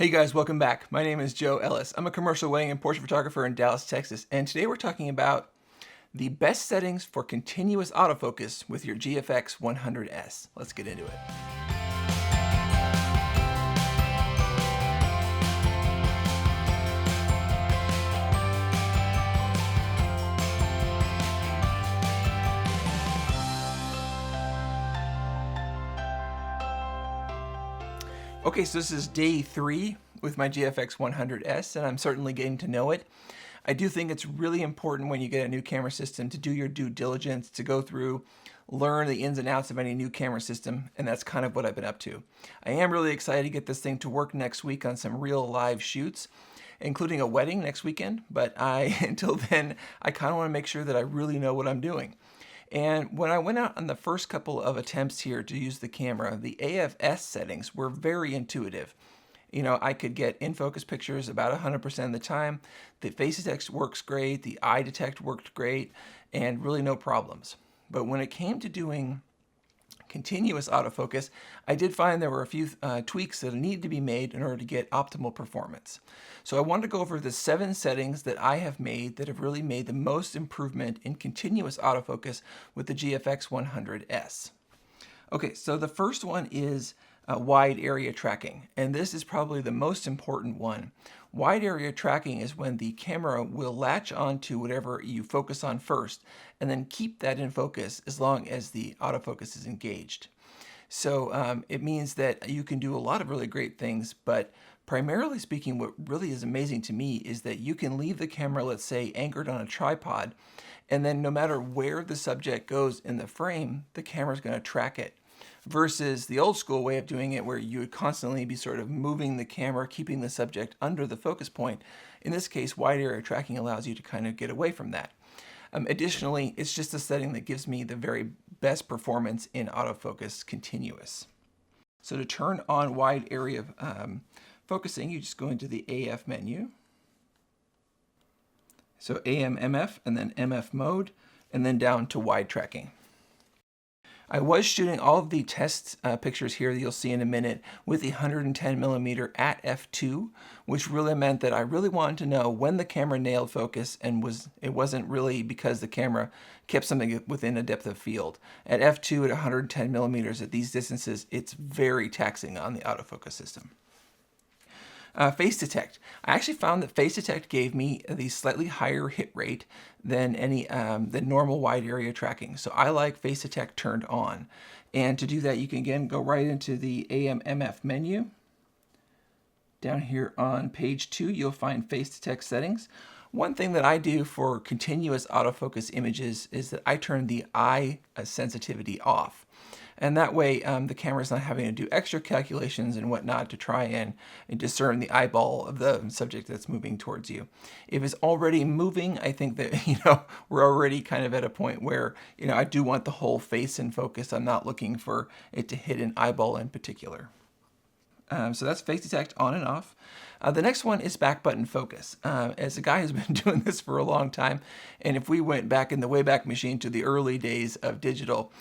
Hey guys, welcome back. My name is Joe Ellis. I'm a commercial wedding and portrait photographer in Dallas, Texas, and today we're talking about the best settings for continuous autofocus with your GFX 100S. Let's get into it. Okay, so this is day 3 with my GFX 100S, and I'm certainly getting to know it. I do think it's really important when you get a new camera system to do your due diligence, to go through, learn the ins and outs of any new camera system, and that's kind of what I've been up to. I am really excited to get this thing to work next week on some real live shoots, including a wedding next weekend, but until then, I kind of want to make sure that I really know what I'm doing. And when I went out on the first couple of attempts here to use the camera, the AFS settings were very intuitive. You know, I could get in focus pictures about 100% of the time. The face detect works great, the eye detect worked great, and really no problems. But when it came to doing continuous autofocus, I did find there were a few tweaks that needed to be made in order to get optimal performance. So I wanted to go over the 7 settings that I have made that have really made the most improvement in continuous autofocus with the GFX 100S. Okay, so the first one is wide area tracking, and this is probably the most important one. Wide area tracking is when the camera will latch onto whatever you focus on first and then keep that in focus as long as the autofocus is engaged. So it means that you can do a lot of really great things, but primarily speaking, what really is amazing to me is that you can leave the camera, let's say, anchored on a tripod, and then no matter where the subject goes in the frame, the camera's going to track it. Versus the old school way of doing it where you would constantly be sort of moving the camera, keeping the subject under the focus point. In this case, wide area tracking allows you to kind of get away from that. Additionally, it's just a setting that gives me the very best performance in autofocus continuous. So to turn on wide area focusing, you just go into the AF menu. So AM, MF, and then MF mode, and then down to wide tracking. I was shooting all of the test pictures here that you'll see in a minute with the 110mm at f2, which really meant that I really wanted to know when the camera nailed focus, and it wasn't really because the camera kept something within a depth of field. At f2 at 110mm at these distances, it's very taxing on the autofocus system. Face detect. I actually found that face detect gave me the slightly higher hit rate than than normal wide area tracking. So I like face detect turned on. And to do that, you can again go right into the AM/MF menu. Down here on page 2, you'll find face detect settings. One thing that I do for continuous autofocus images is that I turn the eye sensitivity off. And that way the camera's not having to do extra calculations and whatnot to try and discern the eyeball of the subject that's moving towards you. If it's already moving, I think that, we're already kind of at a point where, I do want the whole face in focus. I'm not looking for it to hit an eyeball in particular. So that's face detect on and off. The next one is back button focus. As a guy who's been doing this for a long time, and if we went back in the Wayback Machine to the early days of digital,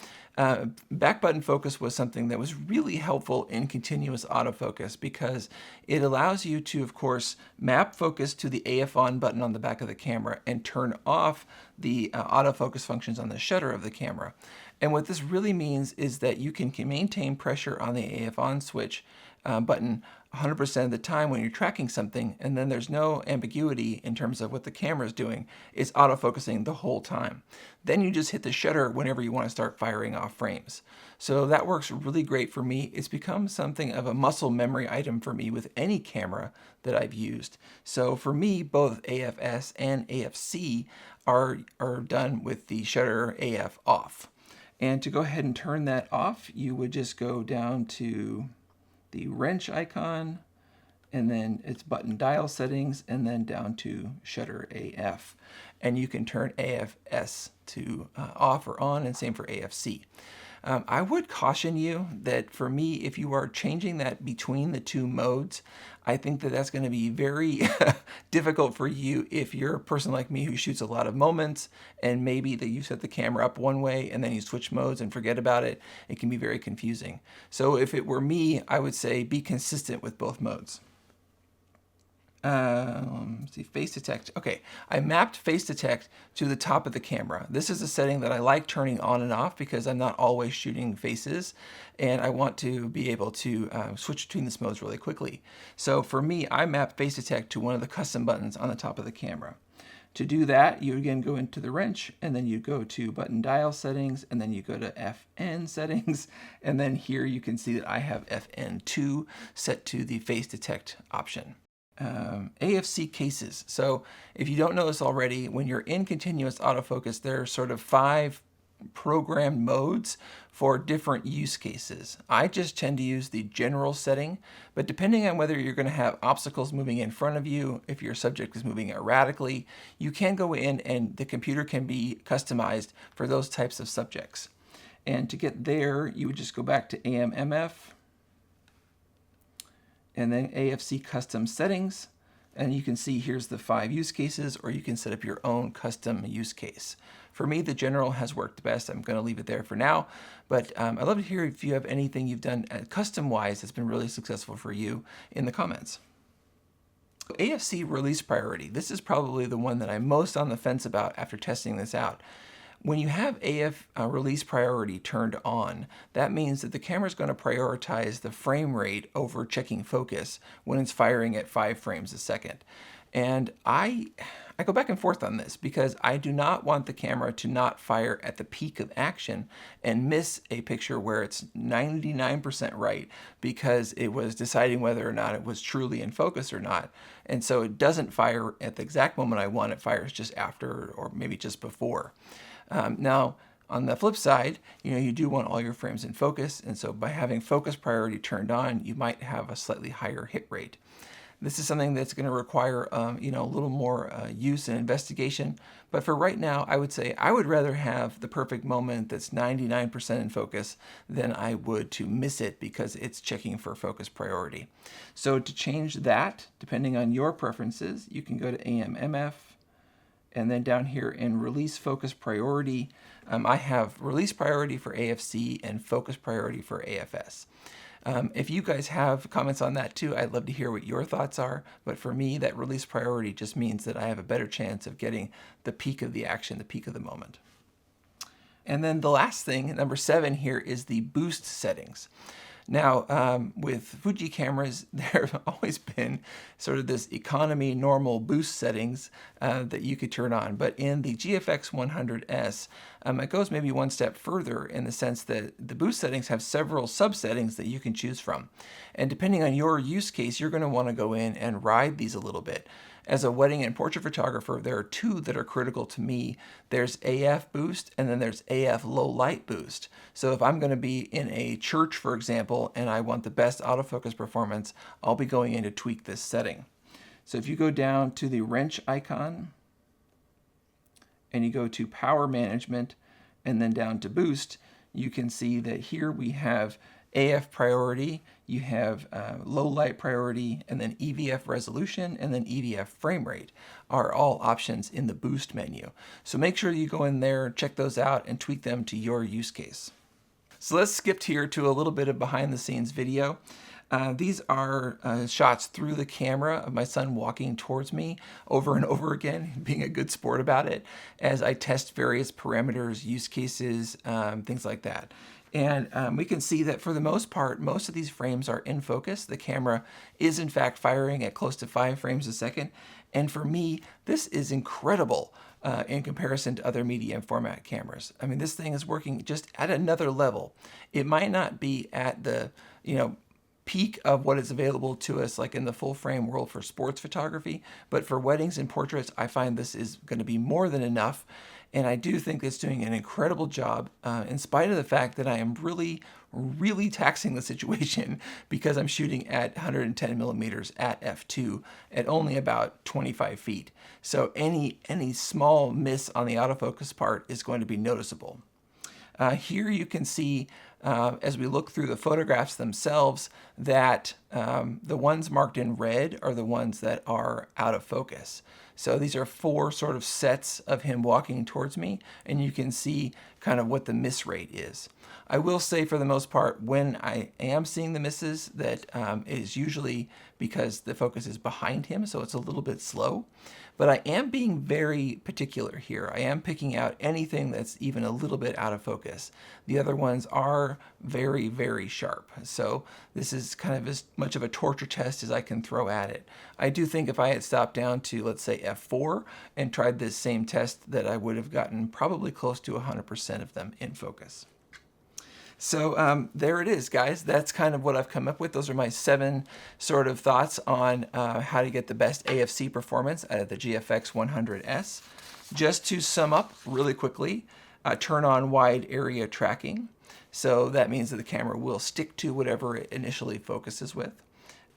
back button focus was something that was really helpful in continuous autofocus because it allows you to, of course, map focus to the AF on button on the back of the camera and turn off the autofocus functions on the shutter of the camera. And what this really means is that you can maintain pressure on the AF on switch button 100% of the time when you're tracking something, and then there's no ambiguity in terms of what the camera is doing. It's autofocusing the whole time. Then you just hit the shutter whenever you want to start firing off frames. So that works really great for me. It's become something of a muscle memory item for me with any camera that I've used. So for me, both AFS and AFC are done with the shutter AF off. And to go ahead and turn that off, you would just go down to the wrench icon, and then it's button dial settings, and then down to shutter AF. And you can turn AFS to off or on, and same for AFC. I would caution you that for me, if you are changing that between the two modes, I think that that's going to be very difficult for you if you're a person like me who shoots a lot of moments and maybe that you set the camera up one way and then you switch modes and forget about it. It can be very confusing. So if it were me, I would say be consistent with both modes. Let's see, face detect. Okay, I mapped face detect to the top of the camera. This is a setting that I like turning on and off because I'm not always shooting faces, and I want to be able to switch between this modes really quickly. So for me, I mapped face detect to one of the custom buttons on the top of the camera. To do that, you again go into the wrench, and then you go to button dial settings, and then you go to FN settings, and then here you can see that I have FN2 set to the face detect option. AFC cases. So if you don't know this already, when you're in continuous autofocus, there are sort of 5 programmed modes for different use cases. I just tend to use the general setting, but depending on whether you're going to have obstacles moving in front of you, if your subject is moving erratically, you can go in and the computer can be customized for those types of subjects. And to get there, you would just go back to AMMF, and then AFC custom settings, and you can see here's the 5 use cases, or you can set up your own custom use case. For me, the general has worked best. I'm going to leave it there for now, but I'd love to hear if you have anything you've done custom-wise that's been really successful for you in the comments. AFC release priority. This is probably the one that I'm most on the fence about after testing this out. When you have AF release priority turned on, that means that the camera is going to prioritize the frame rate over checking focus when it's firing at 5 frames a second. And I go back and forth on this because I do not want the camera to not fire at the peak of action and miss a picture where it's 99% right because it was deciding whether or not it was truly in focus or not. And so it doesn't fire at the exact moment I want, it fires just after or maybe just before. Now, on the flip side, you do want all your frames in focus, and so by having focus priority turned on, you might have a slightly higher hit rate. This is something that's going to require, a little more use and investigation. But for right now, I would say I would rather have the perfect moment that's 99% in focus than I would to miss it because it's checking for focus priority. So to change that, depending on your preferences, you can go to AMMF. And then down here in release focus priority, I have release priority for AFC and focus priority for AFS. If you guys have comments on that too, I'd love to hear what your thoughts are. But for me, that release priority just means that I have a better chance of getting the peak of the action, the peak of the moment. And then the last thing, number 7 here, is the boost settings. Now, with Fuji cameras, there have always been sort of this economy normal boost settings that you could turn on. But in the GFX 100S, it goes maybe one step further in the sense that the boost settings have several sub-settings that you can choose from. And depending on your use case, you're going to want to go in and ride these a little bit. As a wedding and portrait photographer, there are 2 that are critical to me. There's AF boost and then there's AF low light boost. So if I'm going to be in a church, for example, and I want the best autofocus performance, I'll be going in to tweak this setting. So if you go down to the wrench icon and you go to power management and then down to boost, you can see that here we have AF priority, you have low light priority, and then EVF resolution, and then EVF frame rate are all options in the boost menu. So make sure you go in there, check those out, and tweak them to your use case. So let's skip here to a little bit of behind the scenes video. These are shots through the camera of my son walking towards me over and over again, being a good sport about it, as I test various parameters, use cases, things like that. And we can see that for the most part, most of these frames are in focus. The camera is in fact firing at close to 5 frames a second. And for me, this is incredible in comparison to other medium format cameras. I mean, this thing is working just at another level. It might not be at the, peak of what is available to us like in the full frame world for sports photography, but for weddings and portraits, I find this is going to be more than enough. And I do think it's doing an incredible job in spite of the fact that I am really taxing the situation because I'm shooting at 110 millimeters at f2 at only about 25 feet. So any small miss on the autofocus part is going to be noticeable. Here you can see as we look through the photographs themselves that the ones marked in red are the ones that are out of focus. So these are 4 sort of sets of him walking towards me, and you can see kind of what the miss rate is. I will say for the most part, when I am seeing the misses, that it is usually because the focus is behind him, so it's a little bit slow. But I am being very particular here. I am picking out anything that's even a little bit out of focus. The other ones are very, very sharp. So this is kind of as much of a torture test as I can throw at it. I do think if I had stopped down to, let's say, f4 and tried this same test, that I would have gotten probably close to 100% of them in focus. So there it is, guys. That's kind of what I've come up with. Those are my 7 sort of thoughts on how to get the best AFC performance out of the GFX 100S. Just to sum up really quickly, turn on wide area tracking. So that means that the camera will stick to whatever it initially focuses with.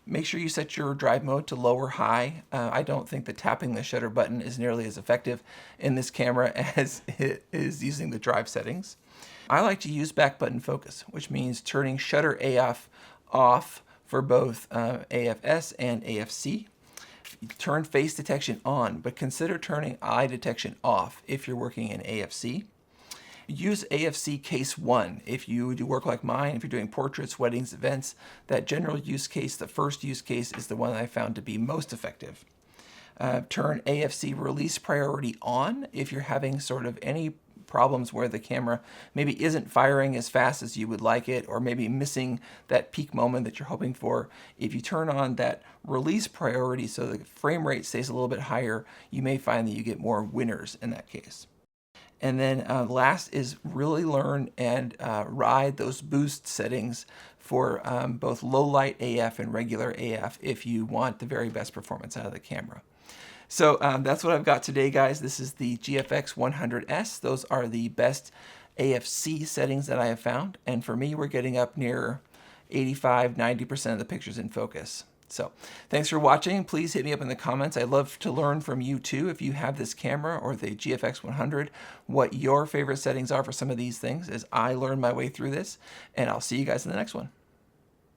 Make sure you set your drive mode to low or high. I don't think that tapping the shutter button is nearly as effective in this camera as it is using the drive settings. I like to use back button focus, which means turning shutter AF off for both AFS and AFC. Turn face detection on, but consider turning eye detection off if you're working in AFC. Use AFC case 1 if you do work like mine, if you're doing portraits, weddings, events. That general use case, the first use case, is the one I found to be most effective. Turn AFC release priority on if you're having sort of any problems where the camera maybe isn't firing as fast as you would like it, or maybe missing that peak moment that you're hoping for. If you turn on that release priority so the frame rate stays a little bit higher, you may find that you get more winners in that case. And then last is really learn and ride those boost settings for both low light AF and regular AF if you want the very best performance out of the camera. So that's what I've got today, guys. This is the GFX 100S. Those are the best AFC settings that I have found. And for me, we're getting up near 85–90% of the pictures in focus. So thanks for watching. Please hit me up in the comments. I'd love to learn from you too, if you have this camera or the GFX 100, what your favorite settings are for some of these things as I learn my way through this. And I'll see you guys in the next one.